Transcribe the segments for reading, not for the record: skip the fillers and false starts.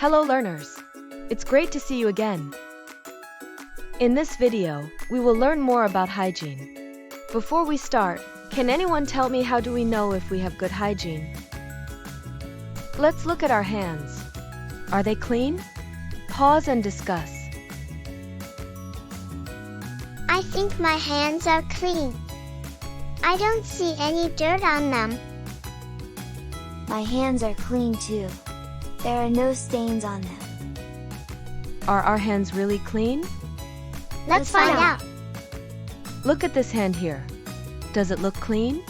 Hello learners! It's great to see you again. In this video, we will learn more about hygiene. Before we start, can anyone tell me how do we know if we have good hygiene? Let's look at our hands. Are they clean? Pause and discuss. I think my hands are clean. I don't see any dirt on them. My hands are clean too. There are no stains on them. Are our hands really clean? Let's find out. Look at this hand here. Does it look clean?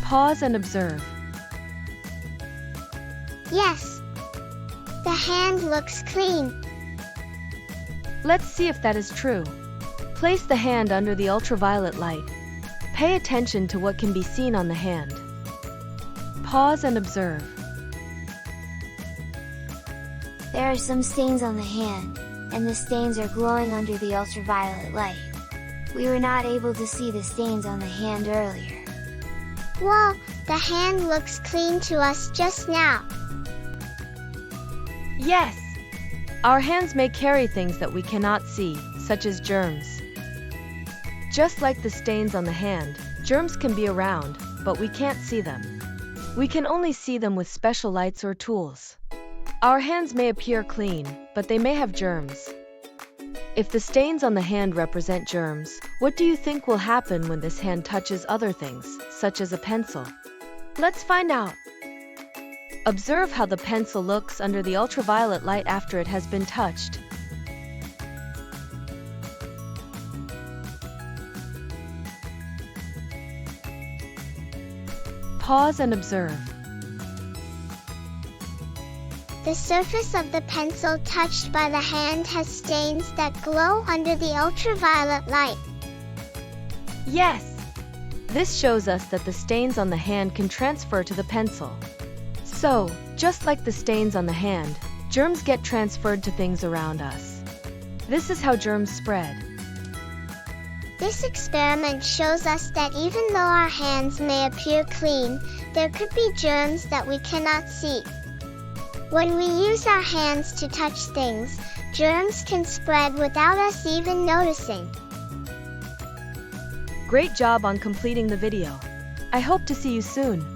Pause and observe. Yes. The hand looks clean. Let's see if that is true. Place the hand under the ultraviolet light. Pay attention to what can be seen on the hand. Pause and observe. There are some stains on the hand, and the stains are glowing under the ultraviolet light. We were not able to see the stains on the hand earlier. Well, the hand looks clean to us just now. Yes! Our hands may carry things that we cannot see, such as germs. Just like the stains on the hand, germs can be around, but we can't see them. We can only see them with special lights or tools. Our hands may appear clean, but they may have germs. If the stains on the hand represent germs, what do you think will happen when this hand touches other things, such as a pencil? Let's find out. Observe how the pencil looks under the ultraviolet light after it has been touched. Pause and observe. The surface of the pencil touched by the hand has stains that glow under the ultraviolet light. Yes! This shows us that the stains on the hand can transfer to the pencil. So, just like the stains on the hand, germs get transferred to things around us. This is how germs spread. This experiment shows us that even though our hands may appear clean, there could be germs that we cannot see. When we use our hands to touch things, germs can spread without us even noticing. Great job on completing the video. I hope to see you soon.